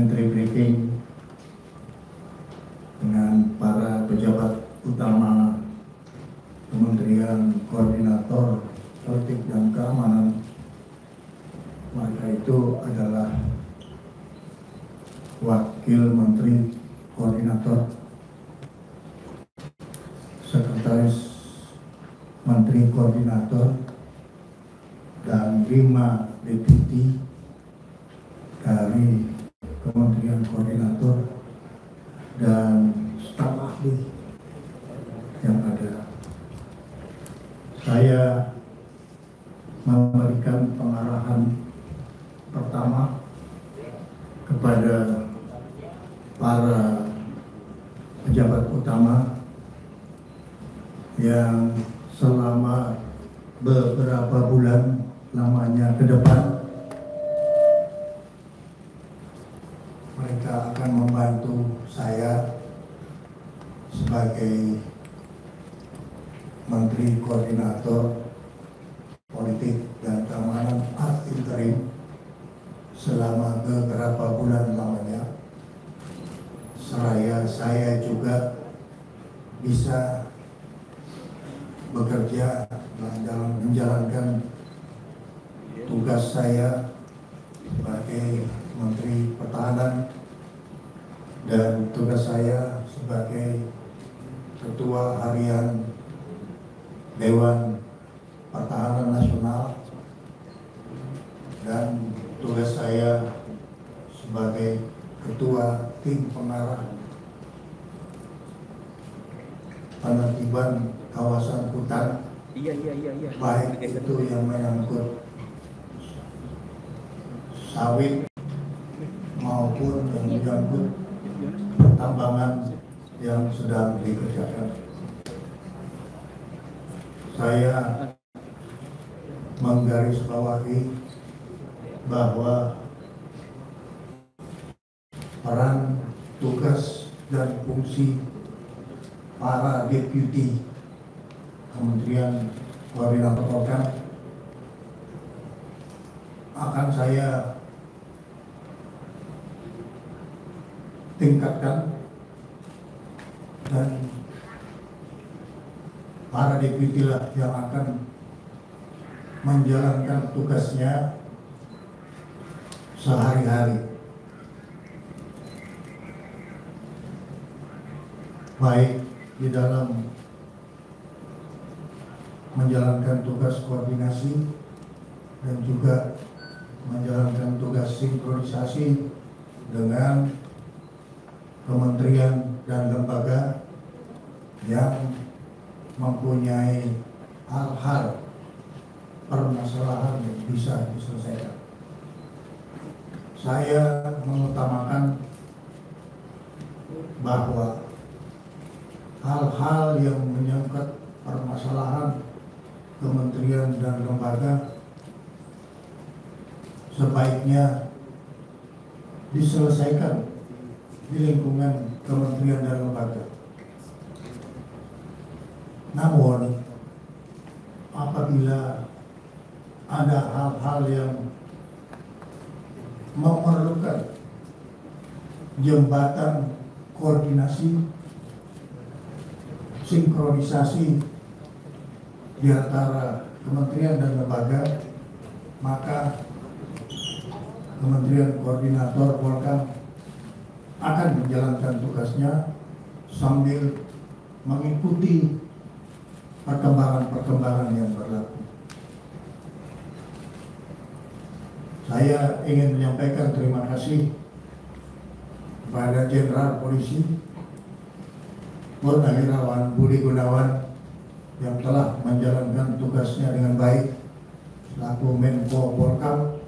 menteri briefing dengan para pejabat utama Kementerian Koordinator Politik dan Keamanan. Mereka itu adalah Wakil Menteri Koordinator, Sekretaris Menteri Koordinator, dan 5 deputi dari Kementerian Koordinator dan staf ahli yang ada. Saya memberikan pengarahan pertama kepada para pejabat utama yang selama beberapa bulan lamanya ke depan mereka akan membantu saya sebagai Menteri Koordinator Politik dan Keamanan ad interim selama beberapa bulan lamanya. Seraya saya juga bisa bekerja menjalankan tugas saya sebagai Menteri Pertahanan dan tugas saya sebagai Ketua Harian Dewan Pertahanan Nasional dan tugas saya sebagai Ketua Tim Pengarah Penertiban Kawasan Hutan, baik itu yang menyangkut sawit maupun yang menyangkut pertambangan yang sedang dikerjakan. Saya menggarisbawahi bahwa peran, tugas, dan fungsi para deputi Kementerian Koordinator Polkam akan saya tingkatkan, dan para deputi lah yang akan menjalankan tugasnya sehari-hari, baik di dalam menjalankan tugas koordinasi dan juga menjalankan tugas sinkronisasi dengan kementerian dan lembaga yang mempunyai hal-hal permasalahan yang bisa diselesaikan. Saya mengutamakan bahwa hal-hal yang menyangkut permasalahan kementerian dan lembaga sebaiknya diselesaikan di lingkungan kementerian dan lembaga. Namun apabila ada hal-hal yang memerlukan jembatan koordinasi, sinkronisasi di antara kementerian dan lembaga, maka Kementerian Koordinator Polkam akan menjalankan tugasnya sambil mengikuti perkembangan-perkembangan yang berlaku. Saya ingin menyampaikan terima kasih kepada Jenderal Polisi Purnawirawan Budi Gunawan yang telah menjalankan tugasnya dengan baik selaku Menko Polkam,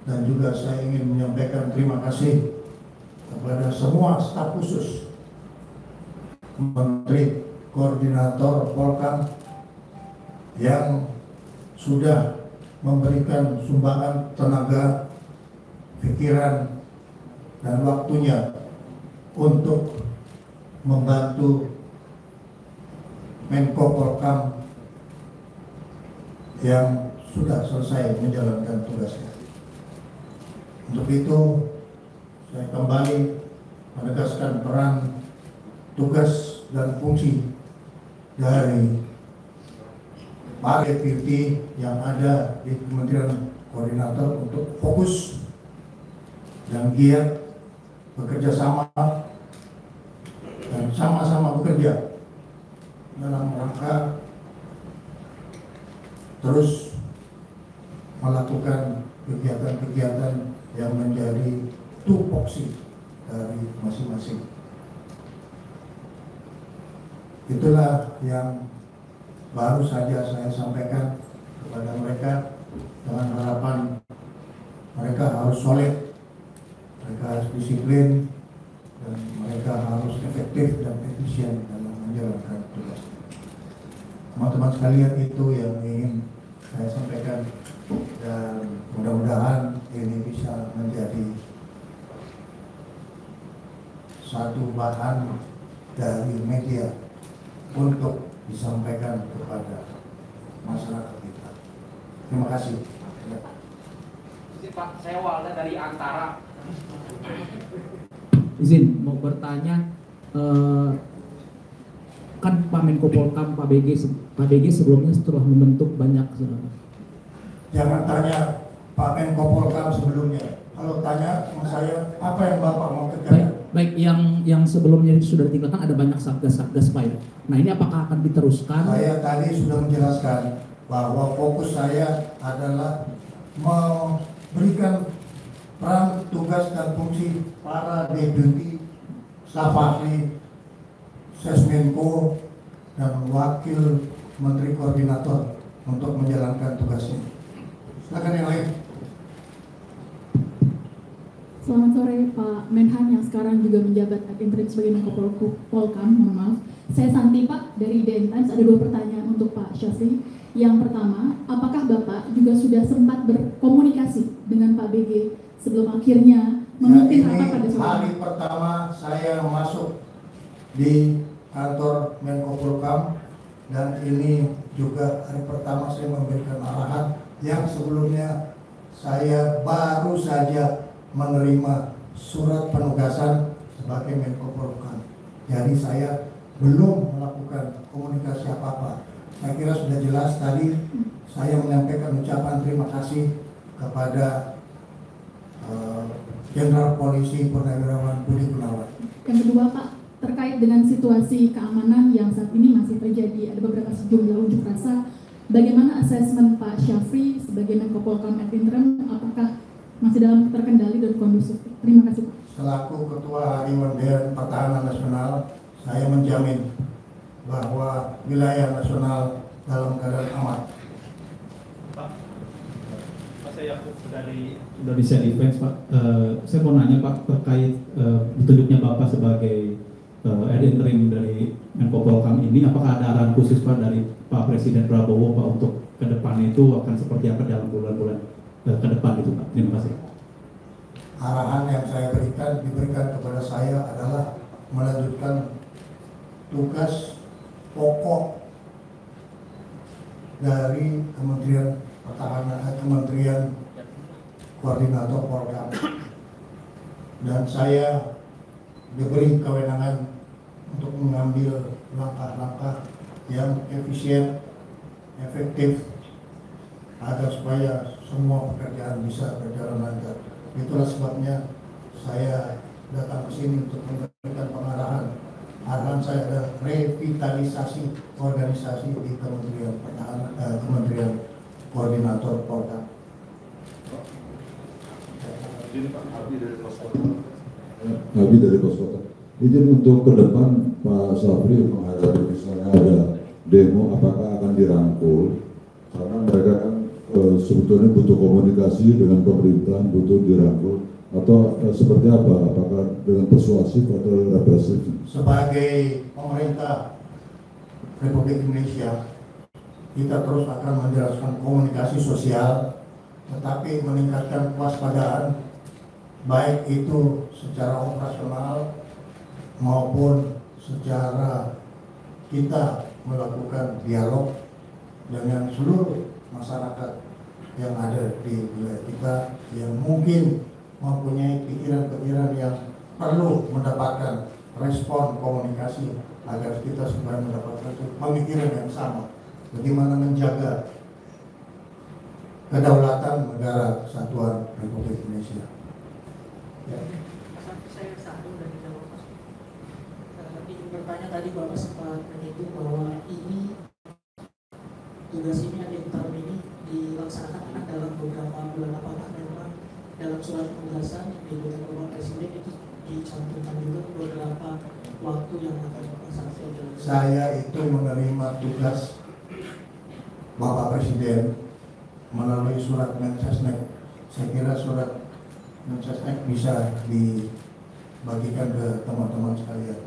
dan juga saya ingin menyampaikan terima kasih kepada semua staf khusus Menteri Koordinator Polkam yang sudah memberikan sumbangan tenaga, pikiran, dan waktunya untuk membantu Menko Polkam yang sudah selesai menjalankan tugasnya. Untuk itu, saya kembali menegaskan peran, tugas, dan fungsi dari para deputi yang ada di Kementerian Koordinator untuk fokus dan giat bekerja sama dan sama-sama bekerja dalam rangka terus melakukan kegiatan-kegiatan yang menjadi tupoksi dari masing-masing. Itulah yang baru saja saya sampaikan kepada mereka dengan harapan mereka harus solid, mereka harus disiplin, dan mereka harus efektif dan efisien dalam menjalankan tugas. Teman-teman sekalian, itu yang ingin saya sampaikan, dan mudah-mudahan ini bisa menjadi satu bahan dari media untuk disampaikan kepada masyarakat kita. Terima kasih. Pak, saya Walda dari Antara. Izin mau bertanya, kan Pak Menko Polkam, Pak BG sebelumnya setelah membentuk banyak. Jangan tanya Pak Menko Polkam sebelumnya. Kalau tanya sama saya, apa yang Bapak mau kerjakan? Baik, yang sebelumnya sudah ditinggalkan ada banyak satgas-satgas Pak ya. Nah, ini apakah akan diteruskan? Saya tadi sudah menjelaskan bahwa fokus saya adalah memberikan peran, tugas, dan fungsi para deputi, staf ahli, Sesmenko, dan wakil Menteri Koordinator untuk menjalankan tugasnya. Silakan yang lain. Selamat sore Pak Menhan yang sekarang juga menjabat ad interim sebagai Menko Polkam. Mohon maaf, saya Santi Pak dari DN Times. Ada 2 pertanyaan untuk Pak Syafri. Yang pertama, apakah Bapak juga sudah sempat berkomunikasi dengan Pak BG sebelum akhirnya memimpin rapat pada sore? Hari pertama saya masuk di kantor Menko Polkam, dan ini juga hari pertama saya memberikan arahan yang sebelumnya saya baru saja menerima surat penugasan sebagai Menko Polkam. Jadi saya belum melakukan komunikasi apa-apa. Saya kira sudah jelas tadi saya menyampaikan ucapan terima kasih kepada Jenderal Polisi Purnawirawan Budi Gunawan. Yang kedua Pak, terkait dengan situasi keamanan yang saat ini masih terjadi, ada beberapa sejumlah unjuk rasa. Bagaimana asesmen Pak Syafri sebagai Menko Polkam ad interim, apakah masih dalam terkendali dan kondusif? Terima kasih Pak. Selaku Ketua Dewan Pertahanan Nasional, saya menjamin bahwa wilayah nasional dalam keadaan aman. Pak, saya Yakub dari Indonesia Defense Pak. Saya mau nanya Pak terkait ditunjuknya Bapak sebagai ad interim dari Menko Polkam ini, apakah ada arahan khusus Pak dari Pak Presiden Prabowo Pak untuk ke depan itu akan seperti apa dalam bulan-bulan ke depan itu Pak? Terima kasih. Arahan yang saya diberikan kepada saya adalah melanjutkan tugas pokok dari Kementerian Pertahanan, Kementerian Koordinator Polkam, dan saya diberi kewenangan untuk mengambil langkah-langkah yang efisien, efektif, agar supaya semua pekerjaan bisa berjalan lancar. Itulah sebabnya saya datang ke sini untuk memberikan pengarahan. Arahan saya adalah revitalisasi organisasi di Kementerian Pertahanan, Kementerian Koordinator Polkam. Nabi dari Pos Kota. Izin untuk ke depan Pak Syafri menghadapi misalnya ada demo, apakah akan dirangkul? Karena mereka kan sebetulnya butuh komunikasi dengan pemerintah, butuh dirangkul, atau seperti apa? Apakah dengan persuasif atau represif? Sebagai pemerintah Republik Indonesia, kita terus akan menjelaskan komunikasi sosial, tetapi meningkatkan kewaspadaan, baik itu secara operasional maupun secara kita melakukan dialog dengan seluruh masyarakat yang ada di wilayah kita yang mungkin mempunyai pikiran-pikiran yang perlu mendapatkan respon komunikasi agar kita supaya mendapatkan pemikiran yang sama. Bagaimana menjaga kedaulatan negara kesatuan Republik Indonesia. Ya. Saya satu dari Jawa. Ingin bertanya tadi Bapak sempat menyinggung bahwa tugas ini ada interim ini dilaksanakan dalam beberapa bulan. Apakah memang dalam surat penugasan yang diberikan Bapak Presiden itu dicantumkan juga beberapa waktu yang akan Bapak sampaikan? Saya itu menerima tugas Bapak Presiden melalui surat Mensesnek. Saya kira surat Mensesnek bisa dibagikan ke teman-teman sekalian.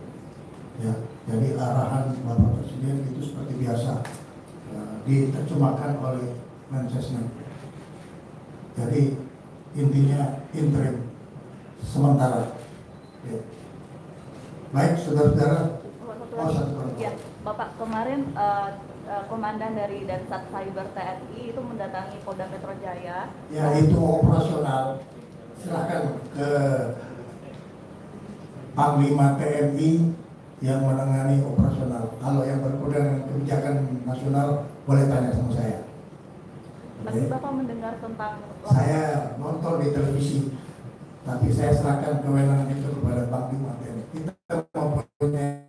Ya, jadi arahan Bapak Presiden itu seperti biasa diterjemahkan oleh Mensesnek. Jadi intinya interim sementara. Ya. Baik, saudara-saudara. Ya, Bapak, kemarin komandan dari Dansat Cyber TNI itu mendatangi Polda Metro Jaya. Ya, itu operasional. Silakan ke Panglima TNI yang menangani operasional. Kalau yang berkaitan dengan kebijakan nasional boleh tanya sama saya. Tapi Bapak mendengar tentang Saya nonton di televisi, tapi saya serahkan kewenangan itu kepada Panglima TNI. Kita mempunyai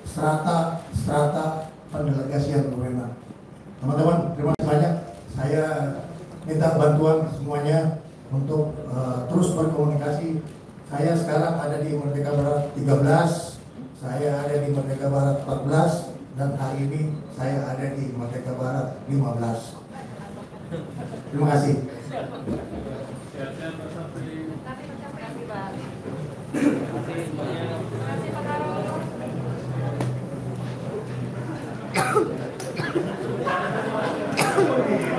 strata pendelegasian kewenangan. Teman-teman, terima kasih banyak. Saya minta bantuan semuanya untuk terus berkomunikasi. Saya sekarang ada di Merdeka Barat 13, saya ada di Merdeka Barat 14, dan hari ini saya ada di Merdeka Barat 15. Terima kasih. Terima kasih.